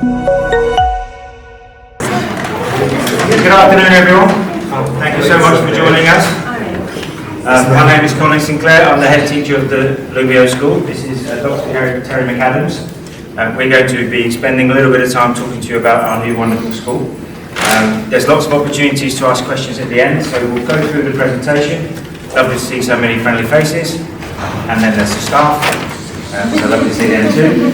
Good afternoon, everyone. Thank you so much for joining us. My name is Colin Sinclair. I'm the head teacher of the Lumio School. This is Dr. Terry McAdams. We're going to be spending a little bit of time talking to you about our new wonderful school. There's lots of opportunities to ask questions at the end, so we'll go through the presentation. Lovely to see so many friendly faces. And then there's the staff. So lovely to see them too.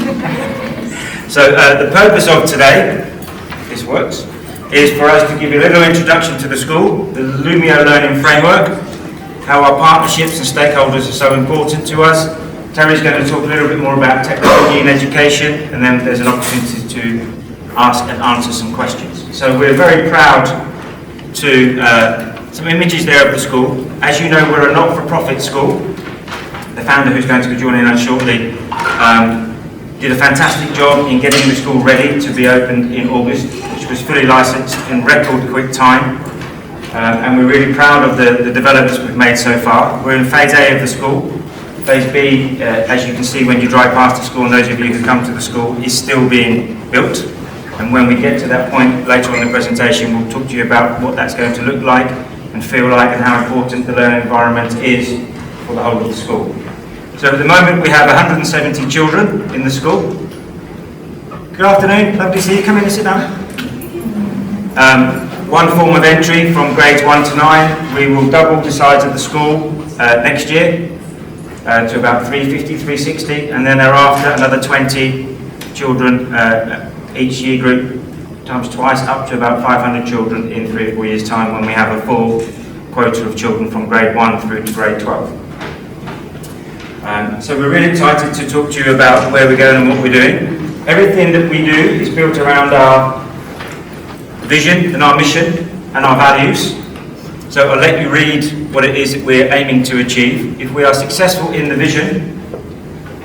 So the purpose of today, if this works, is for us to give you a little introduction to the school, the Lumio Learning Framework, how our partnerships and stakeholders are so important to us. Terry's going to talk a little bit more about technology and education, and then there's an opportunity to ask and answer some questions. So we're very proud to, some images there of the school. As you know, we're a not-for-profit school. The founder, who's going to be joining us shortly, did a fantastic job in getting the school ready to be opened in August, which was fully licensed in record quick time. And we're really proud of the developments we've made so far. We're in phase A of the school. Phase B, as you can see when you drive past the school, and those of you who come to the school, is still being built. And when we get to that point later on in the presentation, we'll talk to you about what that's going to look like and feel like, and how important the learning environment is for the whole of the school. So at the moment we have 170 children in the school. Good afternoon, lovely to see you. Come in and sit down. One form of entry from grades 1 to 9. We will double the size of the school next year to about 350, 360, and then thereafter another 20 children each year group, times twice, up to about 500 children in 3 or 4 years' time, when we have a full quota of children from grade 1 through to grade 12. So we're really excited to talk to you about where we're going and what we're doing. Everything that we do is built around our vision and our mission and our values. So I'll let you read what it is that we're aiming to achieve. If we are successful in the vision,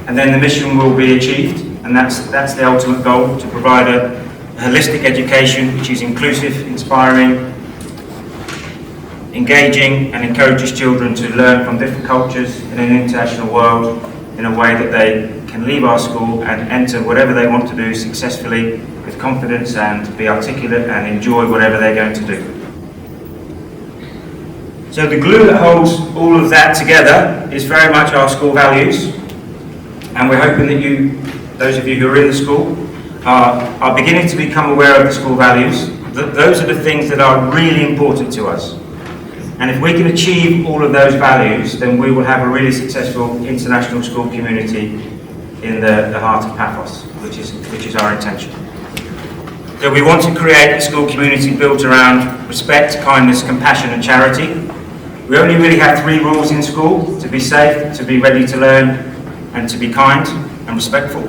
and then the mission will be achieved, and that's the ultimate goal, to provide a holistic education which is inclusive, inspiring, engaging, and encourages children to learn from different cultures in an international world in a way that they can leave our school and enter whatever they want to do successfully with confidence, and be articulate and enjoy whatever they're going to do. So the glue that holds all of that together is very much our school values, and we're hoping that you, those of you who are in the school, are beginning to become aware of the school values. Those are the things that are really important to us. And if we can achieve all of those values, then we will have a really successful international school community in the heart of Paphos, which is our intention. So we want to create a school community built around respect, kindness, compassion, and charity. We only really have 3 rules in school: to be safe, to be ready to learn, and to be kind and respectful.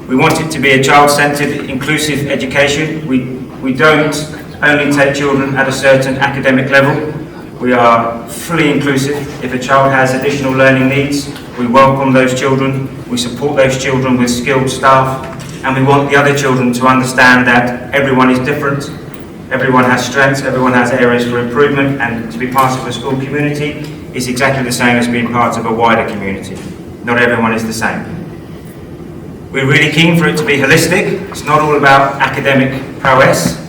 We want it to be a child-centered, inclusive education. We don't only take children at a certain academic level. We are fully inclusive. If a child has additional learning needs, we welcome those children. We support those children with skilled staff, and we want the other children to understand that everyone is different, everyone has strengths, everyone has areas for improvement, and to be part of a school community is exactly the same as being part of a wider community. Not everyone is the same. We're really keen for it to be holistic. It's not all about academic prowess.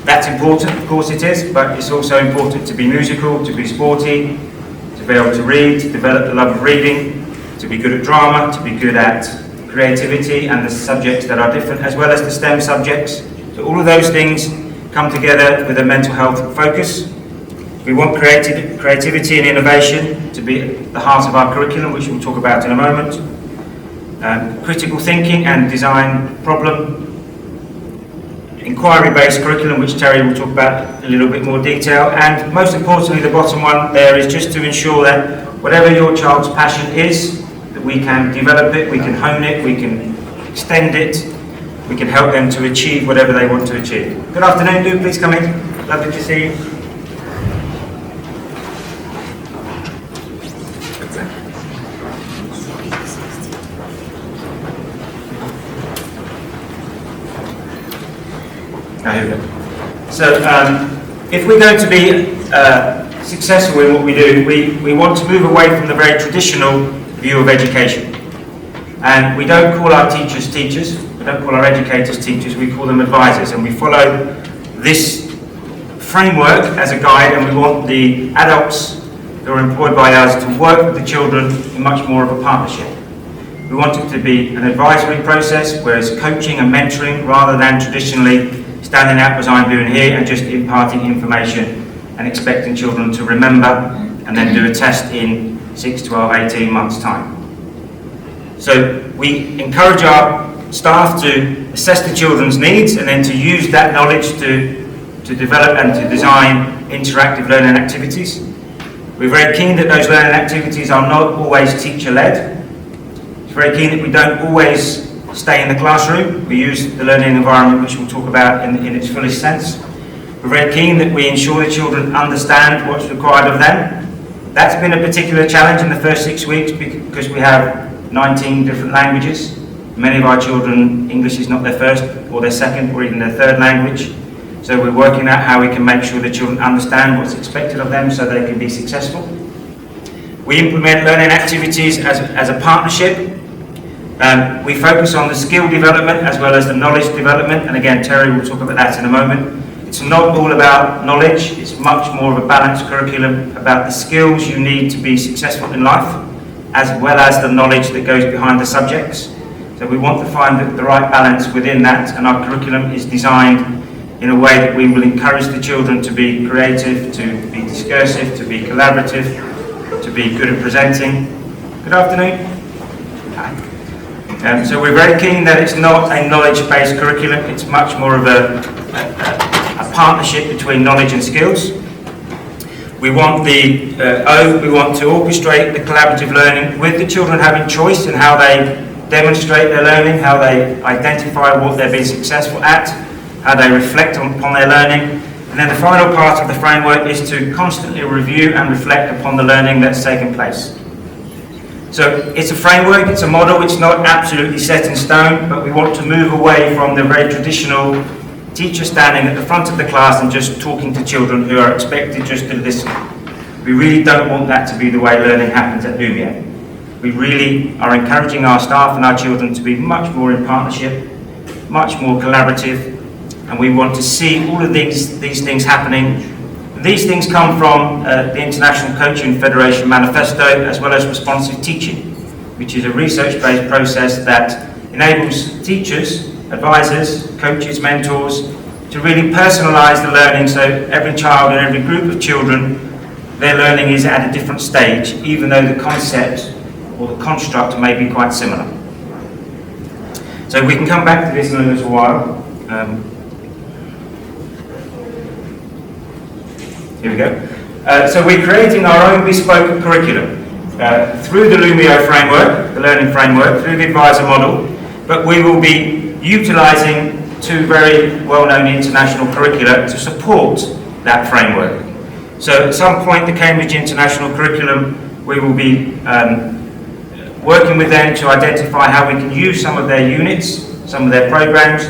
That's important, of course it is, but it's also important to be musical, to be sporty, to be able to read, to develop the love of reading, to be good at drama, to be good at creativity and the subjects that are different, as well as the STEM subjects. So all of those things come together with a mental health focus. We want creativity and innovation to be at the heart of our curriculum, which we'll talk about in a moment. Critical thinking and design problem. Inquiry-based curriculum, which Terry will talk about in a little bit more detail, and most importantly, the bottom one there is just to ensure that whatever your child's passion is, that we can develop it, we can hone it, we can extend it, we can help them to achieve whatever they want to achieve. Good afternoon, do please come in. Lovely to see you. So if we're going to be successful in what we do, we want to move away from the very traditional view of education. And we don't call our teachers teachers, We don't call our educators teachers, we call them advisors, and we follow this framework as a guide, and we want the adults who are employed by us to work with the children in much more of a partnership. We want it to be an advisory process, whereas coaching and mentoring, rather than traditionally standing out as I'm doing here and just imparting information and expecting children to remember and then do a test in 6, 12, 18 months' time. So we encourage our staff to assess the children's needs and then to use that knowledge to develop and to design interactive learning activities. We're very keen that those learning activities are not always teacher-led. It's very keen that we don't always stay in the classroom. We use the learning environment, which we'll talk about in its fullest sense. We're very keen that we ensure the children understand what's required of them. That's been a particular challenge in the first 6 weeks because we have 19 different languages. Many of our children, English is not their first or their second or even their third language. So we're working out how we can make sure the children understand what's expected of them so they can be successful. We implement learning activities as a partnership. We focus on the skill development as well as the knowledge development, and again Terry will talk about that in a moment. It's not all about knowledge, it's much more of a balanced curriculum about the skills you need to be successful in life, as well as the knowledge that goes behind the subjects. So we want to find the right balance within that, and our curriculum is designed in a way that we will encourage the children to be creative, to be discursive, to be collaborative, to be good at presenting. Good afternoon. Hi. So we're very keen that it's not a knowledge-based curriculum, it's much more of a partnership between knowledge and skills. We want we want to orchestrate the collaborative learning with the children having choice in how they demonstrate their learning, how they identify what they're being successful at, how they reflect upon their learning. And then the final part of the framework is to constantly review and reflect upon the learning that's taken place. So it's a framework, it's a model, it's not absolutely set in stone, but we want to move away from the very traditional teacher standing at the front of the class and just talking to children who are expected just to listen. We really don't want that to be the way learning happens at Lumio. We really are encouraging our staff and our children to be much more in partnership, much more collaborative, and we want to see all of these things happening. These things come from the International Coaching Federation Manifesto, as well as responsive teaching, which is a research-based process that enables teachers, advisors, coaches, mentors to really personalise the learning, so every child and every group of children, their learning is at a different stage, even though the concept or the construct may be quite similar. So we can come back to this in a little while. Here we go. So we're creating our own bespoke curriculum through the Lumio framework, the learning framework, through the advisor model, but we will be utilising two very well-known international curricula to support that framework. So at some point, the Cambridge International Curriculum, we will be working with them to identify how we can use some of their units, some of their programs,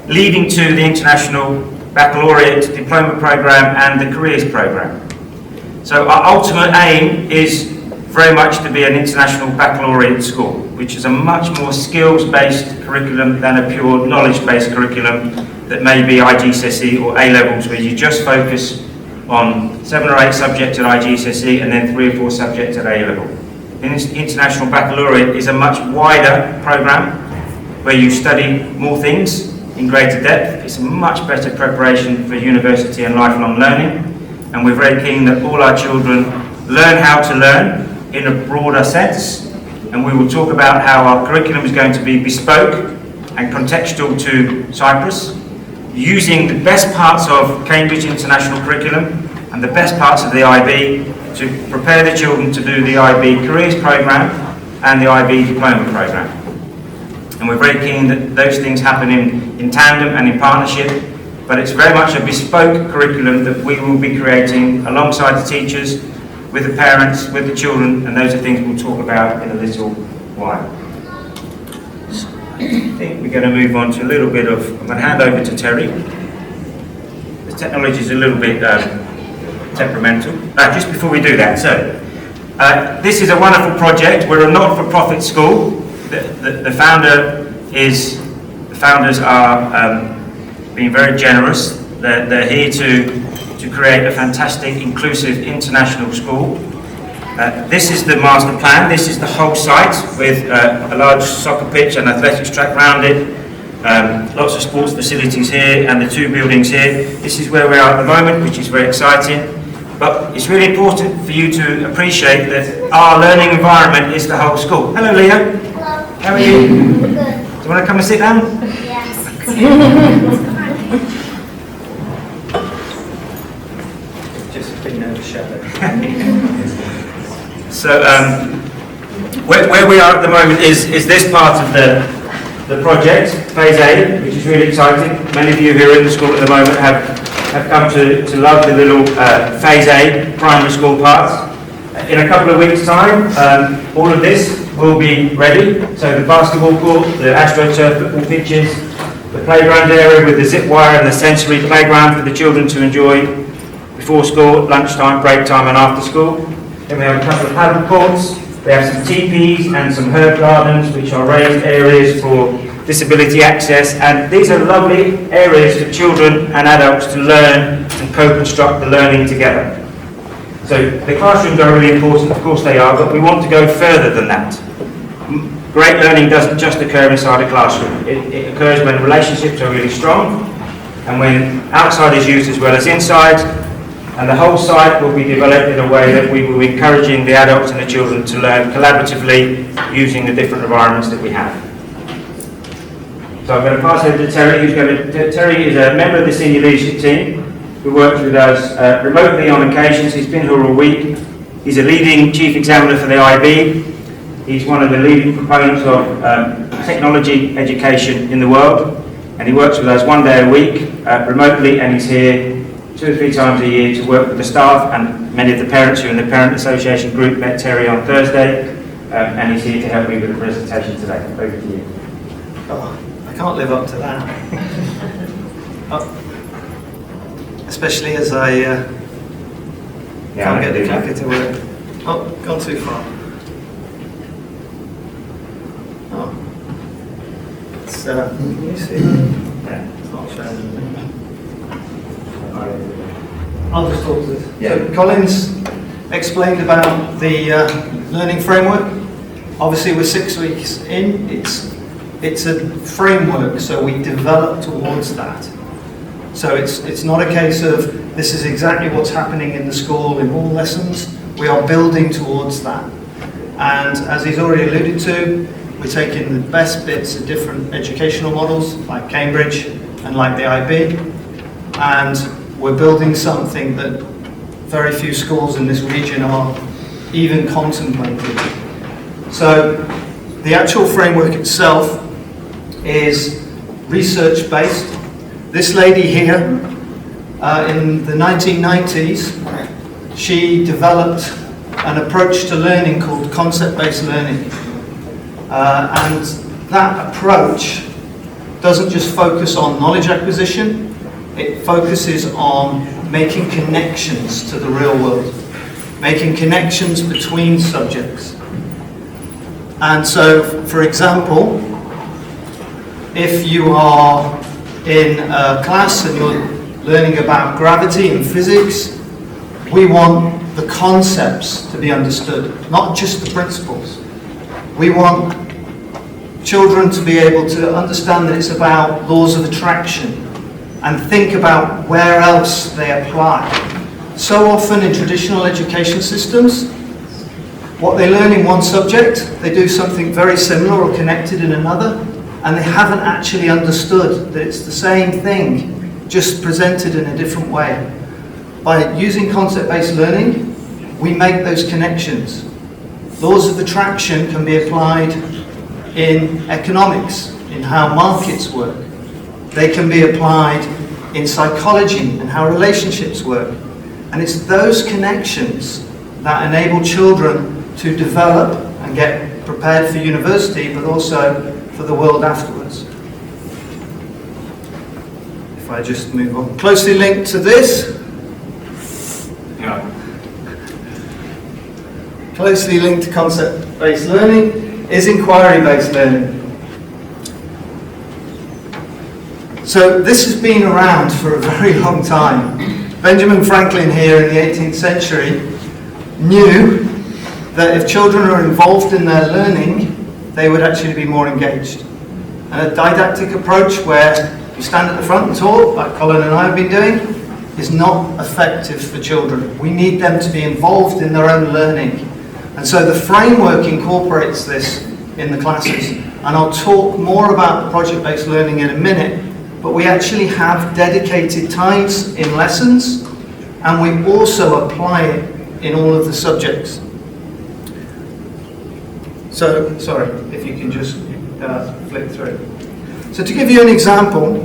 leading to the International Baccalaureate Diploma Programme and the Careers Programme. So our ultimate aim is very much to be an international baccalaureate school, which is a much more skills-based curriculum than a pure knowledge-based curriculum that may be IGCSE or A-levels, where you just focus on 7 or 8 subjects at IGCSE and then 3 or 4 subjects at A-level. International Baccalaureate is a much wider programme where you study more things in greater depth. It's a much better preparation for university and lifelong learning, and we're very keen that all our children learn how to learn in a broader sense, and we will talk about how our curriculum is going to be bespoke and contextual to Cyprus, using the best parts of Cambridge International Curriculum and the best parts of the IB to prepare the children to do the IB Careers Programme and the IB Diploma Programme. And we're very keen that those things happen in tandem and in partnership, but it's very much a bespoke curriculum that we will be creating alongside the teachers, with the parents, with the children, and those are things we'll talk about in a little while. I think we're going to move on to a little bit of, I'm going to hand over to Terry. The technology is a little bit temperamental. Just before we do that, so this is a wonderful project. We're a not-for-profit school. The founder is the founders are being very generous. They're here to create a fantastic, inclusive, international school. This is the master plan. This is the whole site with a large soccer pitch and athletics track around it. Lots of sports facilities here and the 2 buildings here. This is where we are at the moment, which is very exciting. But it's really important for you to appreciate that our learning environment is the whole school. Hello, Leo. Hello. How are you? Good. Do you want to come and sit down? Yes. Just clean out the shadow. So, where we are at the moment is this part of the project, Phase A, which is really exciting. Many of you who are in the school at the moment have come to love the little Phase A primary school parts. In a couple of weeks' time, all of this will be ready. So the basketball court, the AstroTurf football pitches, the playground area with the zip wire and the sensory playground for the children to enjoy before school, lunchtime, break time and after school. Then we have a couple of paddle courts. We have some teepees and some herb gardens, which are raised areas for disability access, and these are lovely areas for children and adults to learn and co-construct the learning together. So the classrooms are really important, of course they are, but we want to go further than that. Great learning doesn't just occur inside a classroom. It occurs when relationships are really strong and when outside is used as well as inside, and the whole site will be developed in a way that we will be encouraging the adults and the children to learn collaboratively using the different environments that we have. So I'm going to pass over to Terry, Terry is a member of the senior leadership team who works with us remotely on occasions. He's been here all week. He's a leading chief examiner for the IB. He's one of the leading proponents of technology education in the world, and he works with us 1 day a week remotely, and he's here 2 or 3 times a year to work with the staff, and many of the parents who are in the Parent Association group met Terry on Thursday, and he's here to help me with the presentation today. Over to you. Oh, I can't live up to that. Especially as I can't get the clicker to work. Oh, gone too far. Oh. It's, can you see? Yeah, it's not showing me. I'll just talk to this. Yeah, Colin's explained about the learning framework. Obviously, we're 6 weeks in. It's a framework, so we develop towards that. So it's not a case of this is exactly what's happening in the school in all lessons. We are building towards that. And as he's already alluded to, we're taking the best bits of different educational models, like Cambridge and like the IB, and we're building something that very few schools in this region are even contemplating. So the actual framework itself is research-based. This lady here, in the 1990s, she developed an approach to learning called concept-based learning. And that approach doesn't just focus on knowledge acquisition, it focuses on making connections to the real world, making connections between subjects. And so, for example, if you are in a class and you're learning about gravity and physics, we want the concepts to be understood, not just the principles. We want children to be able to understand that it's about laws of attraction and think about where else they apply. So often in traditional education systems, what they learn in one subject, they do something very similar or connected in another, and they haven't actually understood that it's the same thing, just presented in a different way. By using concept-based learning, we make those connections. Laws of attraction can be applied in economics, in how markets work. They can be applied in psychology and how relationships work. And it's those connections that enable children to develop and get prepared for university, but also for the world afterwards. If I just move on. Closely linked to this, closely linked to concept-based learning is inquiry-based learning. So this has been around for a very long time. Benjamin Franklin here in the 18th century knew that if children are involved in their learning, they would actually be more engaged. And a didactic approach where you stand at the front and talk, like Colin and I have been doing, is not effective for children. We need them to be involved in their own learning. And so the framework incorporates this in the classes. And I'll talk more about the project-based learning in a minute, but we actually have dedicated times in lessons, and we also apply it in all of the subjects. So, sorry, if you can just flick through. So to give you an example,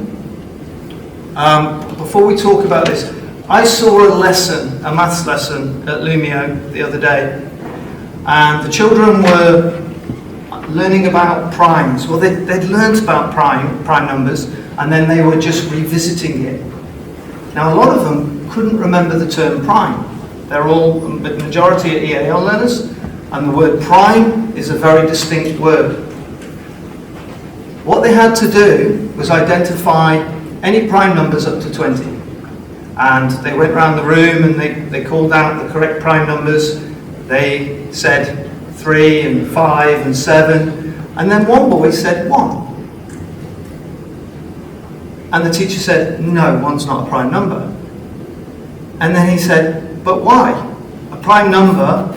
before we talk about this, I saw a lesson, a maths lesson at Lumio the other day, and the children were learning about primes. Well, they'd learnt about prime numbers, and then they were just revisiting it. Now, a lot of them couldn't remember the term prime. They're all, the majority are EAL learners, and the word prime is a very distinct word. What they had to do was identify any prime numbers up to 20. And they went around the room and they called out the correct prime numbers. They said 3 and 5 and 7. And then one boy said 1. And the teacher said, no, 1's not a prime number. And then he said, but why? A prime number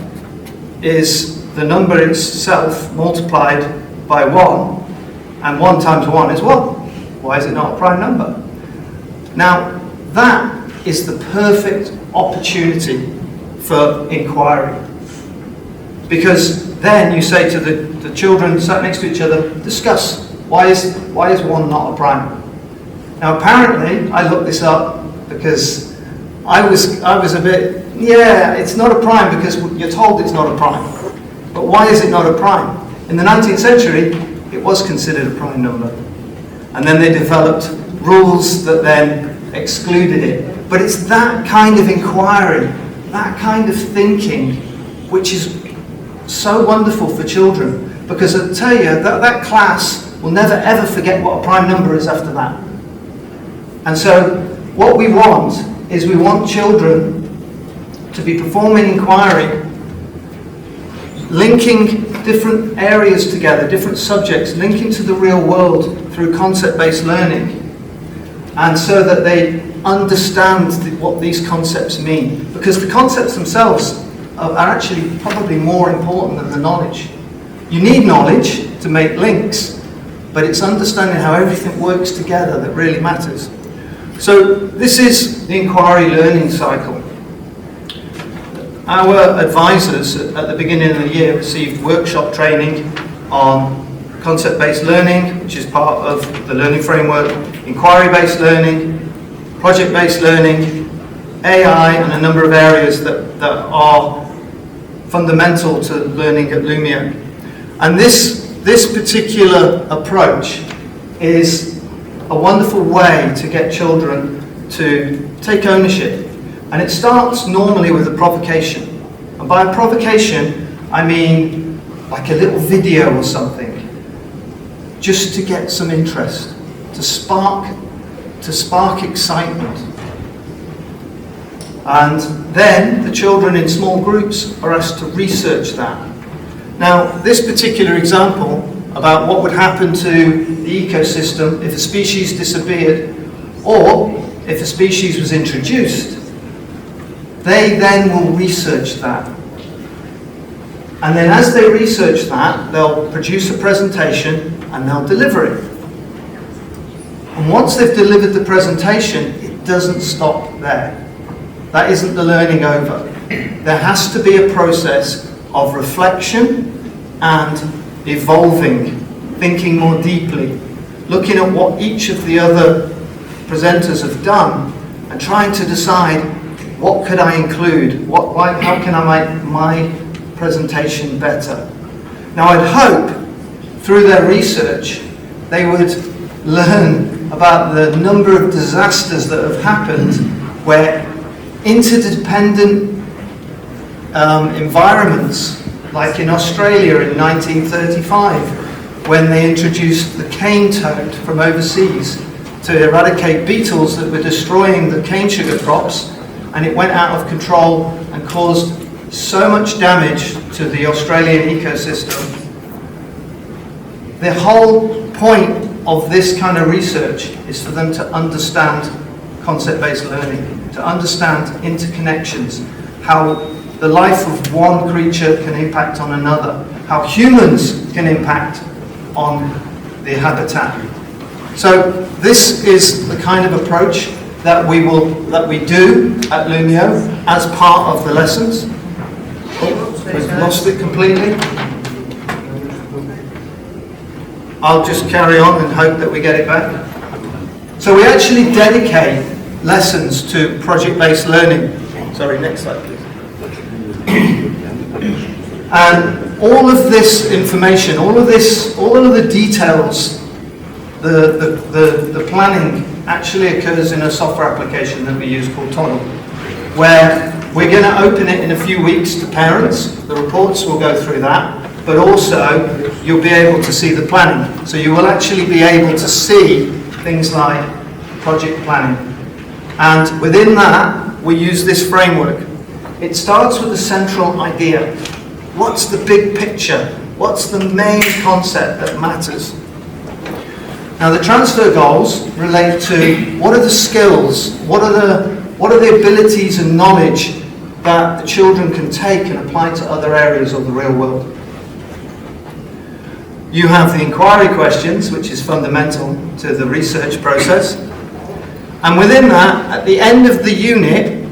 is the number itself multiplied by 1, and 1 times 1 is 1. Why is it not a prime number? Now, that is the perfect opportunity for inquiry. Because then you say to the children sat next to each other, discuss, why is 1 not a prime? Now, apparently, I looked this up because I was a bit, yeah, it's not a prime because you're told it's not a prime. But why is it not a prime? In the 19th century, it was considered a prime number. And then they developed rules that then excluded it. But it's that kind of inquiry, that kind of thinking, which is so wonderful for children. Because I tell you, that class will never ever forget what a prime number is after that. And so what we want is we want children to be performing inquiry, linking different areas together, different subjects, linking to the real world through concept-based learning, and so that they understand what these concepts mean. Because the concepts themselves are actually probably more important than the knowledge. You need knowledge to make links, but it's understanding how everything works together that really matters. So this is the inquiry learning cycle. Our advisors at the beginning of the year received workshop training on concept-based learning, which is part of the learning framework, inquiry-based learning, project-based learning, AI, and a number of areas that are fundamental to learning at Lumio. And this particular approach is a wonderful way to get children to take ownership. And it starts normally with a provocation. And by provocation, I mean like a little video or something, just to get some interest, to spark excitement. And then the children in small groups are asked to research that. Now, this particular example about what would happen to the ecosystem if a species disappeared or if a species was introduced, they then will research that. And then as they research that, they'll produce a presentation and they'll deliver it. And once they've delivered the presentation, it doesn't stop there. That isn't the learning over. There has to be a process of reflection and evolving, thinking more deeply, looking at what each of the other presenters have done and trying to decide, what could I include? How can I make my presentation better? Now, I'd hope through their research they would learn about the number of disasters that have happened where interdependent environments, like in Australia in 1935, when they introduced the cane toad from overseas to eradicate beetles that were destroying the cane sugar crops, and it went out of control and caused so much damage to the Australian ecosystem. The whole point of this kind of research is for them to understand concept-based learning, to understand interconnections, how the life of one creature can impact on another, how humans can impact on the habitat. So this is the kind of approach that we do at Lumio as part of the lessons. Oh, we've lost it completely. I'll just carry on and hope that we get it back. So we actually dedicate lessons to project-based learning. Sorry, next slide please. And all of this information, all of the details, the planning actually occurs in a software application that we use called Tunnel, where we're going to open it in a few weeks to parents. The reports will go through that, but also you'll be able to see the planning. So you will actually be able to see things like project planning. And within that, we use this framework. It starts with a central idea. What's the big picture? What's the main concept that matters? Now the transfer goals relate to what are the skills, what are the abilities and knowledge that the children can take and apply to other areas of the real world. You have the inquiry questions, which is fundamental to the research process. And within that, at the end of the unit,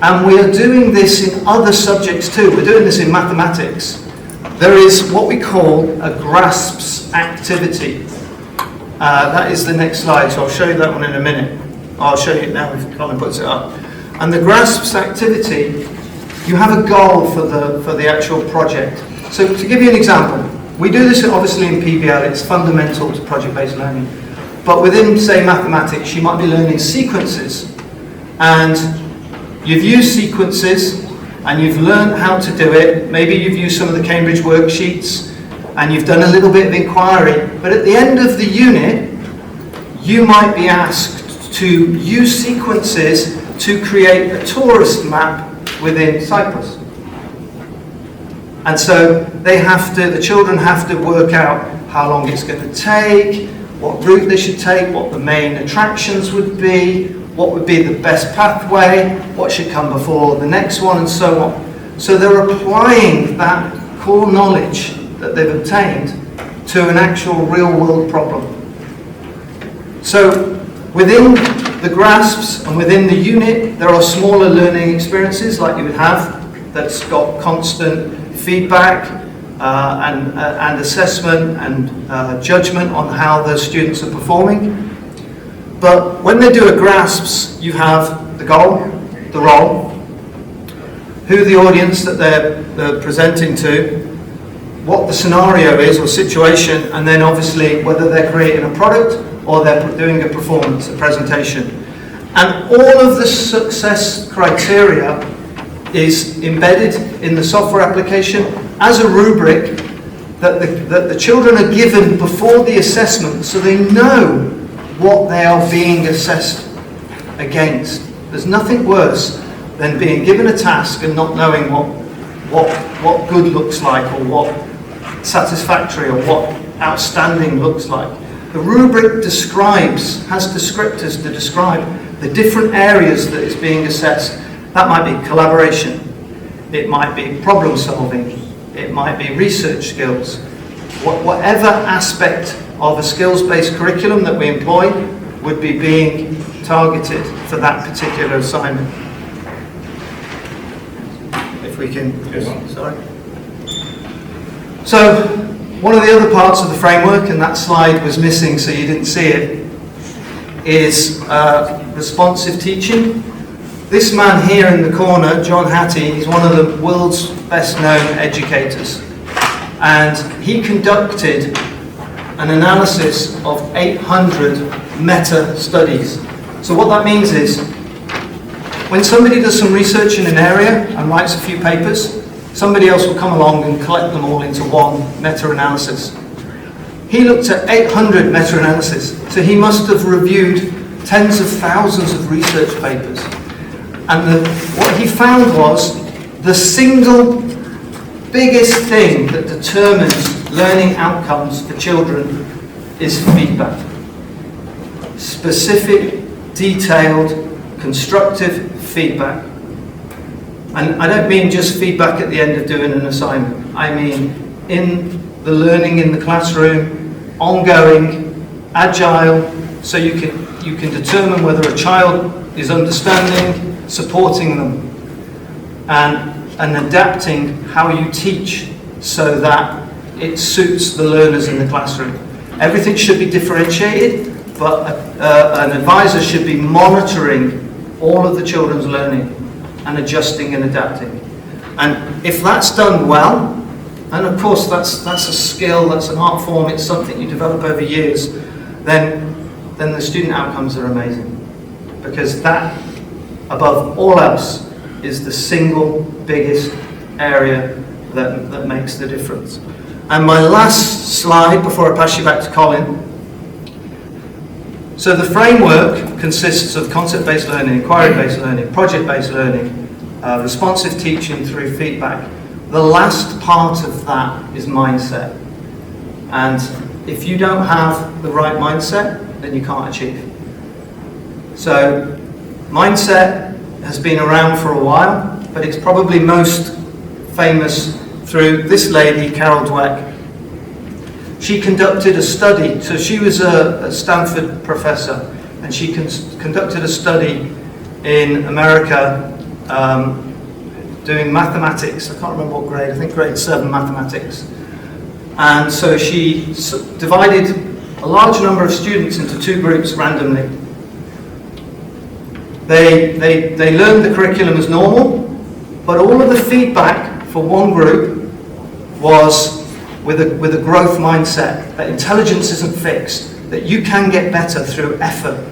and we are doing this in other subjects too, we're doing this in mathematics, there is what we call a grasps activity. That is the next slide, so I'll show you that one in a minute. I'll show you it now if Colin puts it up. And the grasps activity, you have a goal for the actual project. So to give you an example, we do this obviously in PBL, it's fundamental to project-based learning. But within, say, mathematics, you might be learning sequences. And you've used sequences, and you've learned how to do it. Maybe you've used some of the Cambridge worksheets, and you've done a little bit of inquiry. But at the end of the unit, you might be asked to use sequences to create a tourist map within Cyprus. And so the children have to work out how long it's going to take, what route they should take, what the main attractions would be, what would be the best pathway, what should come before the next one, and so on. So they're applying that core knowledge that they've obtained to an actual real-world problem. So within the grasps and within the unit, there are smaller learning experiences like you would have that's got constant feedback and assessment and judgment on how the students are performing. But when they do a grasps, you have the goal, the role, who the audience that they're presenting to, what the scenario is or situation, and then obviously whether they're creating a product or they're doing a performance, a presentation. And all of the success criteria is embedded in the software application as a rubric that the children are given before the assessment, so they know what they are being assessed against. There's nothing worse than being given a task and not knowing what good looks like, or what satisfactory or what outstanding looks like. The rubric has descriptors to describe the different areas that is being assessed. That might be collaboration, it might be problem solving, it might be research skills. Whatever aspect of a skills-based curriculum that we employ would be being targeted for that particular assignment. If we can, sorry. So, one of the other parts of the framework, and that slide was missing so you didn't see it, is responsive teaching. This man here in the corner, John Hattie, is one of the world's best known educators. And he conducted an analysis of 800 meta studies. So what that means is, when somebody does some research in an area and writes a few papers, somebody else will come along and collect them all into one meta-analysis. He looked at 800 meta-analysis, so he must have reviewed tens of thousands of research papers. And what he found was the single biggest thing that determines learning outcomes for children is feedback. Specific, detailed, constructive feedback. And I don't mean just feedback at the end of doing an assignment. I mean in the learning in the classroom, ongoing, agile, so you can determine whether a child is understanding, supporting them, and adapting how you teach so that it suits the learners in the classroom. Everything should be differentiated, but an advisor should be monitoring all of the children's learning and adjusting and adapting. And if that's done well, and of course that's a skill, that's an art form, it's something you develop over years, then the student outcomes are amazing. Because that, above all else, is the single biggest area that makes the difference. And my last slide before I pass you back to Colin. So the framework consists of concept-based learning, inquiry-based learning, project-based learning, responsive teaching through feedback. The last part of that is mindset. And if you don't have the right mindset, then you can't achieve. So mindset has been around for a while, but it's probably most famous through this lady, Carol Dweck. She conducted a study, so she was a Stanford professor, and she conducted a study in America doing mathematics. I can't remember what grade, I think grade 7 mathematics. And so she divided a large number of students into two groups randomly. They learned the curriculum as normal, but all of the feedback for one group was with a growth mindset, that intelligence isn't fixed, that you can get better through effort,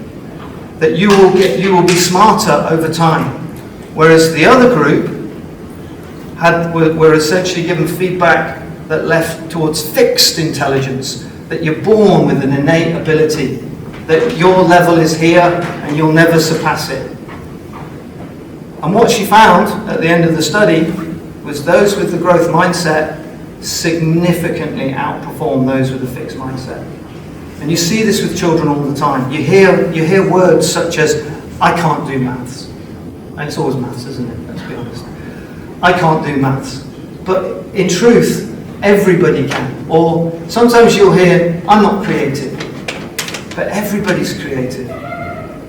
that you will be smarter over time. Whereas the other group were essentially given feedback that left towards fixed intelligence, that you're born with an innate ability, that your level is here and you'll never surpass it. And what she found at the end of the study was those with the growth mindset significantly outperform those with a fixed mindset. And you see this with children all the time. You hear words such as, I can't do maths. And it's always maths, isn't it? Let's be honest. I can't do maths. But in truth, everybody can. Or sometimes you'll hear, I'm not creative. But everybody's creative.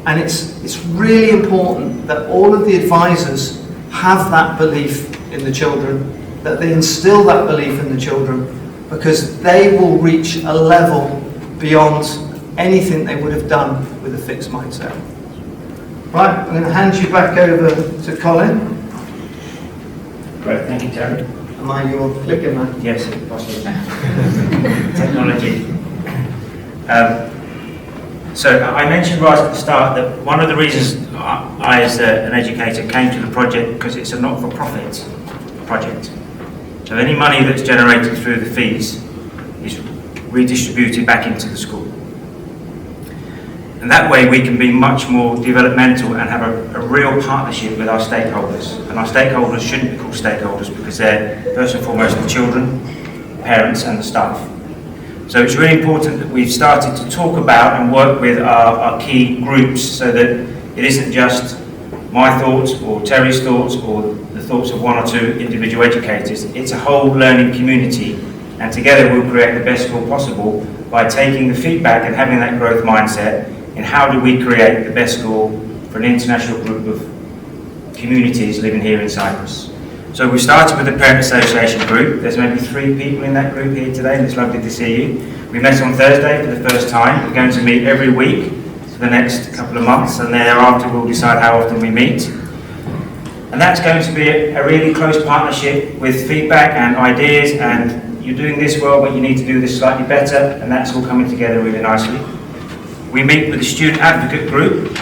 And it's really important that all of the advisors have that belief in the children, that they instill that belief in the children, because they will reach a level beyond anything they would have done with a fixed mindset. Right, I'm going to hand you back over to Colin. Great, thank you, Terry. Am I your clicker man? Yes, if possible. Technology. So I mentioned right at the start that one of the reasons I as an educator came to the project because it's a not-for-profit project. So any money that's generated through the fees is redistributed back into the school. And that way we can be much more developmental and have a real partnership with our stakeholders. And our stakeholders shouldn't be called stakeholders because they're first and foremost the children, parents and the staff. So it's really important that we've started to talk about and work with our key groups so that it isn't just my thoughts or Terry's thoughts or the thoughts of one or two individual educators. It's a whole learning community, and together we'll create the best school possible by taking the feedback and having that growth mindset in how do we create the best school for an international group of communities living here in Cyprus. So we started with the Parent Association group. There's maybe 3 people in that group here today, and it's lovely to see you. We met on Thursday for the first time. We're going to meet every week for the next couple of months, and thereafter we'll decide how often we meet. And that's going to be a really close partnership with feedback and ideas, and you're doing this well, but you need to do this slightly better, and that's all coming together really nicely. We meet with the student advocate group,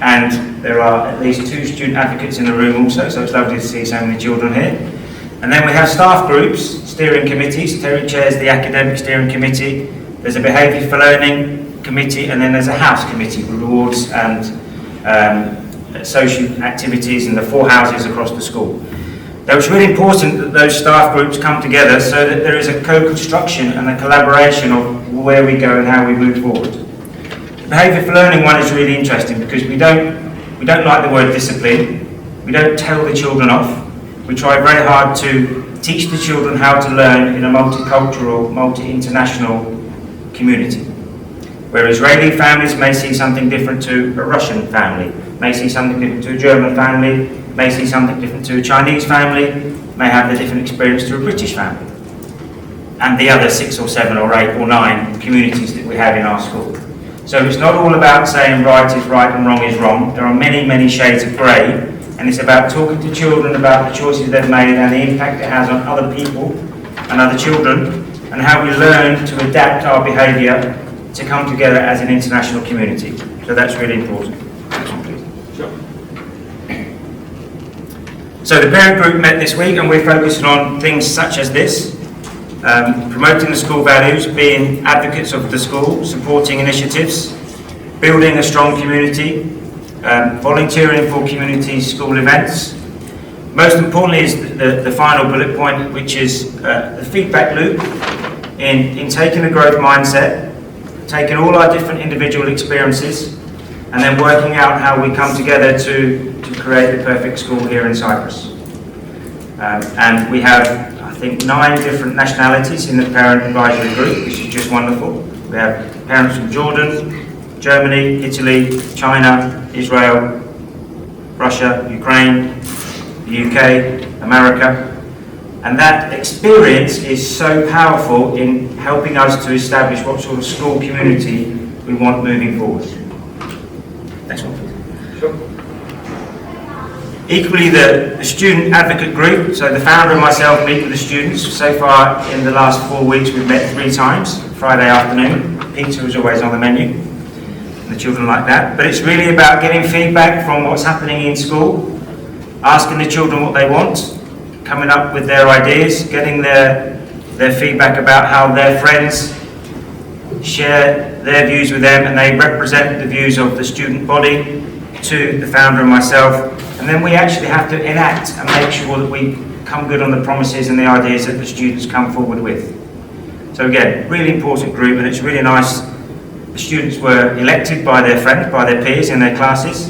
and there are at least 2 student advocates in the room also, so it's lovely to see so many children here. And then we have staff groups, steering committees. Terry chairs the academic steering committee. There's a behaviour for learning committee, and then there's a house committee with rewards and social activities in the 4 houses across the school. Now, it's really important that those staff groups come together so that there is a co-construction and a collaboration of where we go and how we move forward. The behaviour for learning one is really interesting because we don't like the word discipline. We don't tell the children off. We try very hard to teach the children how to learn in a multicultural, multi-international community. Where Israeli families may see something different to a Russian family, may see something different to a German family, may see something different to a Chinese family, may have a different experience to a British family, and the other 6 or 7 or 8 or 9 communities that we have in our school. So it's not all about saying right is right and wrong is wrong. There are many, many shades of grey, and it's about talking to children about the choices they've made and the impact it has on other people and other children, and how we learn to adapt our behaviour to come together as an international community. So that's really important. Next one, please. Sure. So the parent group met this week, and we're focusing on things such as this: promoting the school values, being advocates of the school, supporting initiatives, building a strong community, volunteering for community school events. Most importantly is the final bullet point, which is the feedback loop in taking a growth mindset, taking all our different individual experiences, and then working out how we come together to create the perfect school here in Cyprus. And we have, I think, 9 different nationalities in the parent advisory group, which is just wonderful. We have parents from Jordan, Germany, Italy, China, Israel, Russia, Ukraine, the UK, America. And that experience is so powerful in helping us to establish what sort of school community we want moving forward. Next one, please. Sure. Equally, the student advocate group, so the founder and myself meet with the students. So far in the last 4 weeks we've met 3 times, Friday afternoon. Pizza is always on the menu, and the children like that. But it's really about getting feedback from what's happening in school, asking the children what they want, coming up with their ideas, getting their feedback about how their friends share their views with them, and they represent the views of the student body to the founder and myself. And then we actually have to enact and make sure that we come good on the promises and the ideas that the students come forward with. So again, really important group, and it's really nice. The students were elected by their friends, by their peers in their classes,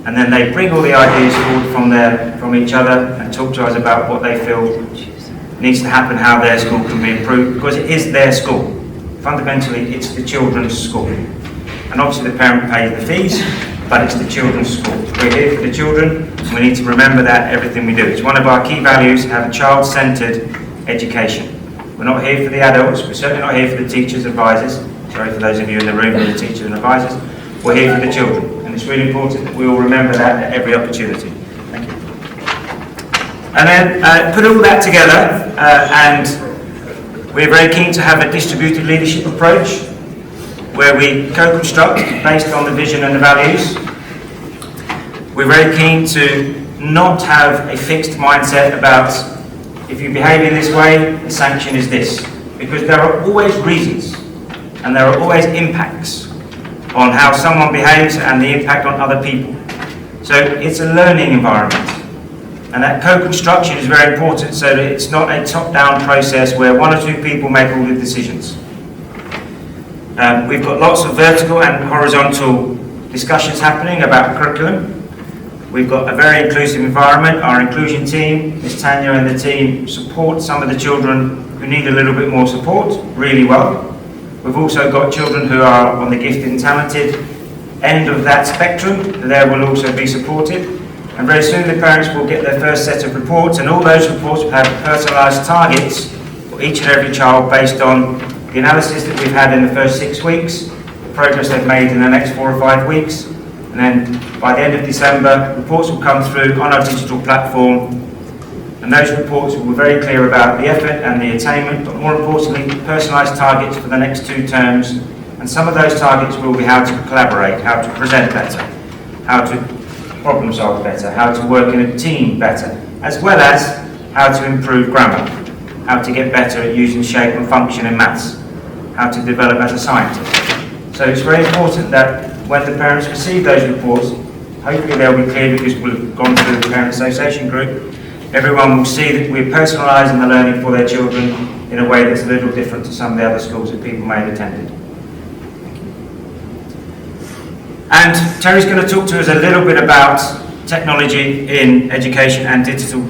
and then they bring all the ideas forward from each other and talk to us about what they feel needs to happen, how their school can be improved, because it is their school. Fundamentally, it's the children's school. And obviously the parent pays the fees, but it's the children's school. We're here for the children, and we need to remember that everything we do. It's one of our key values to have a child-centred education. We're not here for the adults, we're certainly not here for the teachers, advisors. Sorry for those of you in the room who are the teachers and advisors. We're here for the children. And it's really important that we all remember that at every opportunity. Thank you. And then put all that together, and we're very keen to have a distributed leadership approach where we co-construct based on the vision and the values. We're very keen to not have a fixed mindset about if you behave in this way, the sanction is this. Because there are always reasons and there are always impacts on how someone behaves and the impact on other people. So it's a learning environment. And that co-construction is very important so that it's not a top-down process where 1 or 2 people make all the decisions. We've got lots of vertical and horizontal discussions happening about curriculum. We've got a very inclusive environment. Our inclusion team, Ms. Tanya and the team, support some of the children who need a little bit more support really well. We've also got children who are on the gifted and talented end of that spectrum. They will also be supported. And very soon the parents will get their first set of reports, and all those reports will have personalised targets for each and every child based on the analysis that we've had in the first 6 weeks, the progress they've made in the next 4 or 5 weeks, and then by the end of December, reports will come through on our digital platform, and those reports will be very clear about the effort and the attainment, but more importantly, personalised targets for the next 2 terms, and some of those targets will be how to collaborate, how to present better, how to problem solve better, how to work in a team better, as well as how to improve grammar, how to get better at using shape and function in maths, how to develop as a scientist. So it's very important that when the parents receive those reports, hopefully they'll be clear because we'll have gone through the parent association group. Everyone will see that we're personalising the learning for their children in a way that's a little different to some of the other schools that people may have attended. And Terry's going to talk to us a little bit about technology in education and digital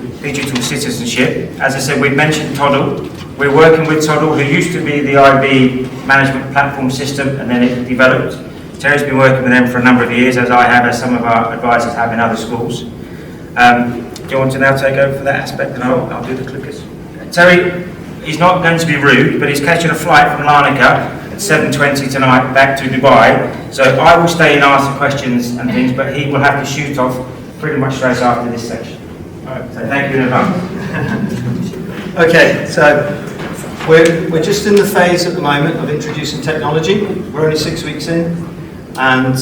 citizenship. As I said, we've mentioned Toddle. We're working with Toddle, who used to be the IB management platform system, and then it developed. Terry's been working with them for a number of years, as I have, as some of our advisors have in other schools. Do you want to now take over for that aspect, and I'll do the clickers? Terry, he's not going to be rude, but he's catching a flight from Larnaca at 7:20 tonight back to Dubai. So I will stay and answer questions and things, but he will have to shoot off pretty much straight after this section. All right, so thank you in advance. Okay, so we're just in the phase at the moment of introducing technology. We're only 6 weeks in, and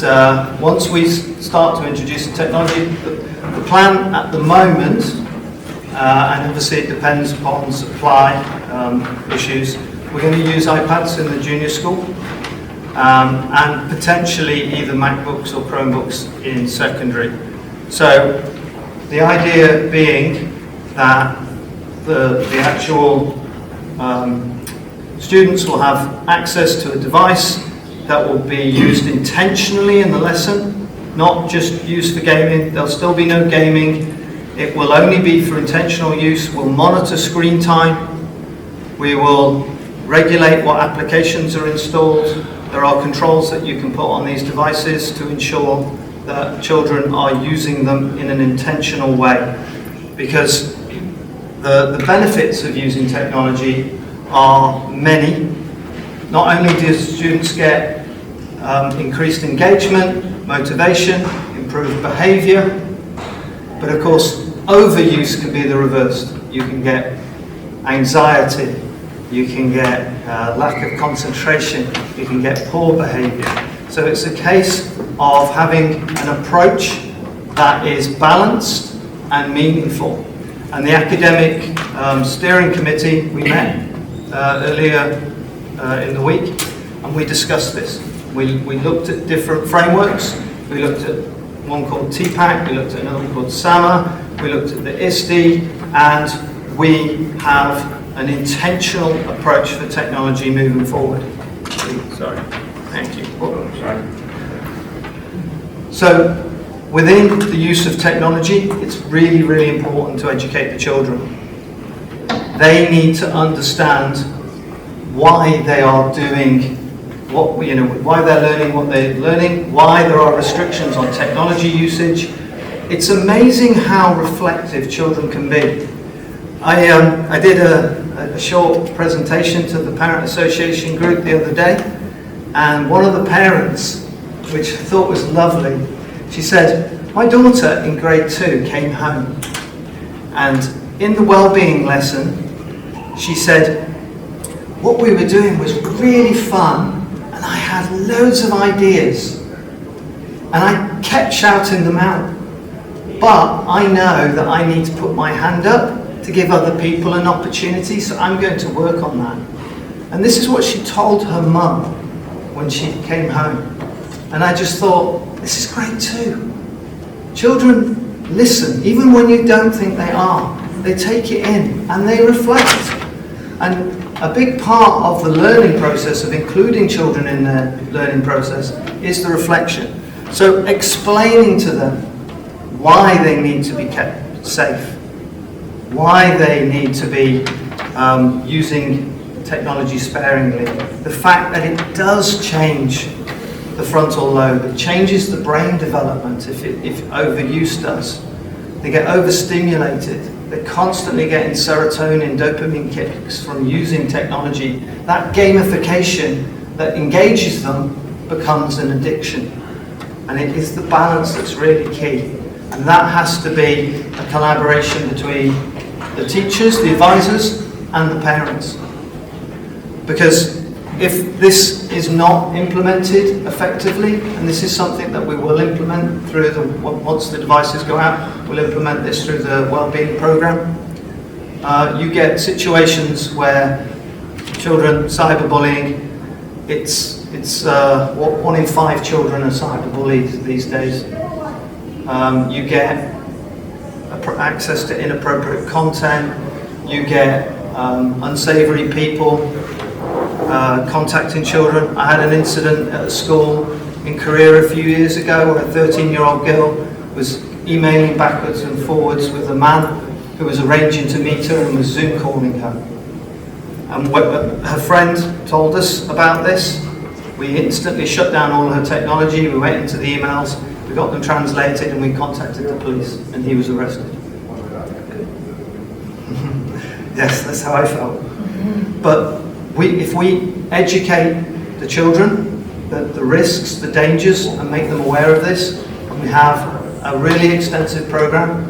once we start to introduce the technology, the plan at the moment, and obviously it depends upon supply issues, we're going to use iPads in the junior school, and potentially either MacBooks or Chromebooks in secondary. So the idea being that the actual students will have access to a device that will be used intentionally in the lesson, not just used for gaming. There'll still be no gaming. It will only be for intentional use. We'll monitor screen time. We will regulate what applications are installed. There are controls that you can put on these devices to ensure that children are using them in an intentional way. Because the benefits of using technology are many. Not only do students get increased engagement, motivation, improved behaviour, but of course overuse can be the reverse. You can get anxiety, you can get lack of concentration, you can get poor behaviour. So it's a case of having an approach that is balanced and meaningful. And the academic steering committee, we met earlier in the week, and we discussed this. We looked at different frameworks. We looked at one called TPAC, we looked at another one called SAMA, we looked at the ISTE, and we have an intentional approach for technology moving forward. Sorry, thank you. So, within the use of technology, it's really, really important to educate the children. They need to understand why they are doing why they're learning what they're learning, why there are restrictions on technology usage. It's amazing how reflective children can be. I did a short presentation to the Parent Association group the other day, and one of the parents, which I thought was lovely, she said, my daughter in grade 2 came home, and in the well-being lesson, she said, what we were doing was really fun, and I had loads of ideas, and I kept shouting them out. But I know that I need to put my hand up to give other people an opportunity, so I'm going to work on that. And this is what she told her mum when she came home. And I just thought, this is great too. Children listen, even when you don't think they are. They take it in and they reflect. And a big part of the learning process, of including children in their learning process, is the reflection. So explaining to them why they need to be kept safe, why they need to be using technology sparingly, the fact that it does change the frontal lobe, it changes the brain development if overuse does. They get overstimulated. They're constantly getting serotonin, dopamine kicks from using technology. That gamification that engages them becomes an addiction. And it is the balance that's really key. And that has to be a collaboration between the teachers, the advisors, and the parents. Because if this is not implemented effectively, and this is something that we will implement through once the devices go out, we'll implement this through the wellbeing program. You get situations where children cyberbullying, it's It's 1 in 5 children are cyberbullied these days. You get access to inappropriate content. You get unsavory people contacting children. I had an incident at a school in Korea a few years ago where a 13-year-old girl was emailing backwards and forwards with a man who was arranging to meet her and was Zoom calling her. And her friend told us about this. We instantly shut down all her technology. We went into the emails, we got them translated, and we contacted the police, and he was arrested. Yes, that's how I felt. But if we educate the children, the risks, the dangers, and make them aware of this, and we have a really extensive program,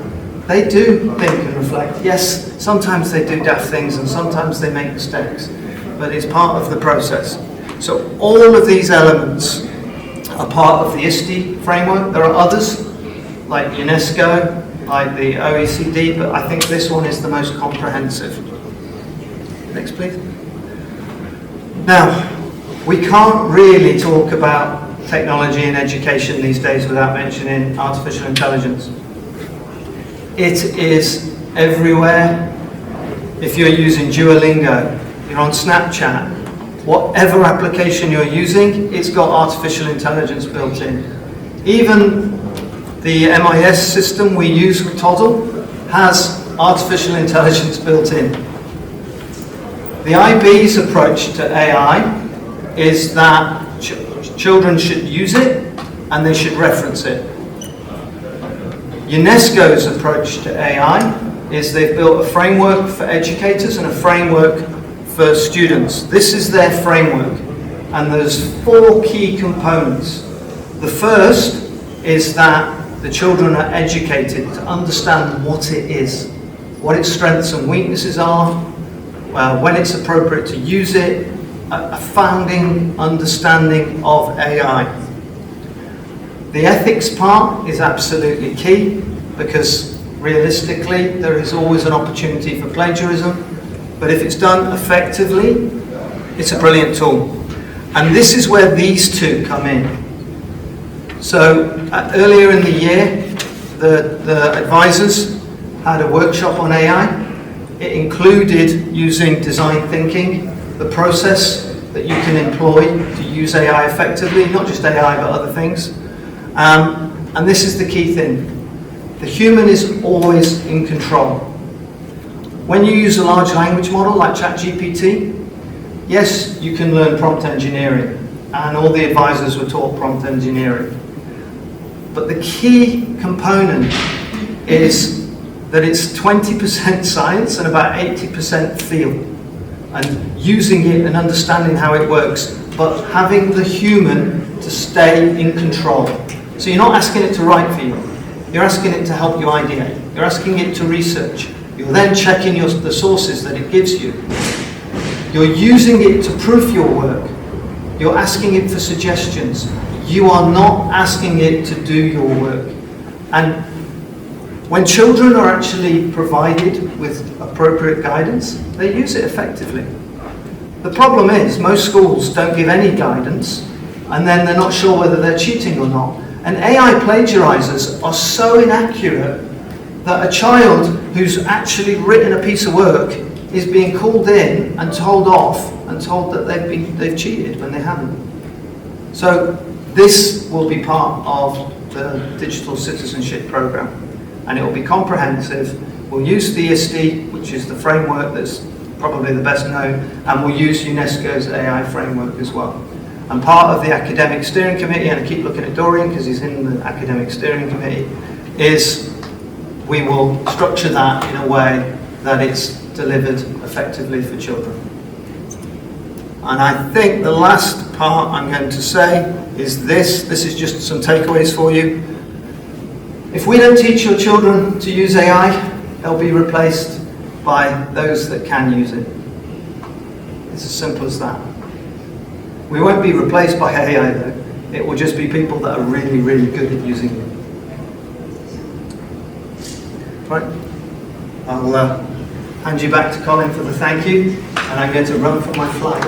they do think and reflect. Yes, sometimes they do daft things, and sometimes they make mistakes, but it's part of the process. So all of these elements are part of the ISTE framework. There are others, like UNESCO, like the OECD, but I think this one is the most comprehensive. Next, please. Now, we can't really talk about technology and education these days without mentioning artificial intelligence. It is everywhere. If you're using Duolingo, you're on Snapchat, whatever application you're using, it's got artificial intelligence built in. Even the MIS system we use, Toddle, has artificial intelligence built in. The IB's approach to AI is that children should use it and they should reference it. UNESCO's approach to AI is they've built a framework for educators and a framework for students. This is their framework, and there's 4 key components. The first is that the children are educated to understand what it is, what its strengths and weaknesses are, when it's appropriate to use it, a founding understanding of AI. The ethics part is absolutely key, because realistically there is always an opportunity for plagiarism, but if it's done effectively, it's a brilliant tool. And this is where these two come in. So earlier in the year, the advisors had a workshop on AI. It included using design thinking, the process that you can employ to use AI effectively, not just AI but other things. And this is the key thing. The human is always in control. When you use a large language model like ChatGPT, yes, you can learn prompt engineering, and all the advisors were taught prompt engineering. But the key component is that it's 20% science and about 80% feel, and using it and understanding how it works, but having the human to stay in control. So you're not asking it to write for you, you're asking it to help you ideate, you're asking it to research, you're then checking the sources that it gives you. You're using it to proof your work, you're asking it for suggestions. You are not asking it to do your work. And when children are actually provided with appropriate guidance, they use it effectively. The problem is, most schools don't give any guidance, and then they're not sure whether they're cheating or not. And AI plagiarizers are so inaccurate that a child who's actually written a piece of work is being called in and told off and told that they've cheated when they haven't. So this will be part of the digital citizenship program, and it will be comprehensive. We'll use the ISTE, which is the framework that's probably the best known, and we'll use UNESCO's AI framework as well. And part of the academic steering committee, and I keep looking at Dorian because he's in the academic steering committee, is we will structure that in a way that it's delivered effectively for children. And I think the last part I'm going to say is this. This is just some takeaways for you. If we don't teach your children to use AI, they'll be replaced by those that can use it. It's as simple as that. We won't be replaced by AI though. It will just be people that are really, really good at using it. Right. I'll hand you back to Colin for the thank you, and I'm going to run for my flight.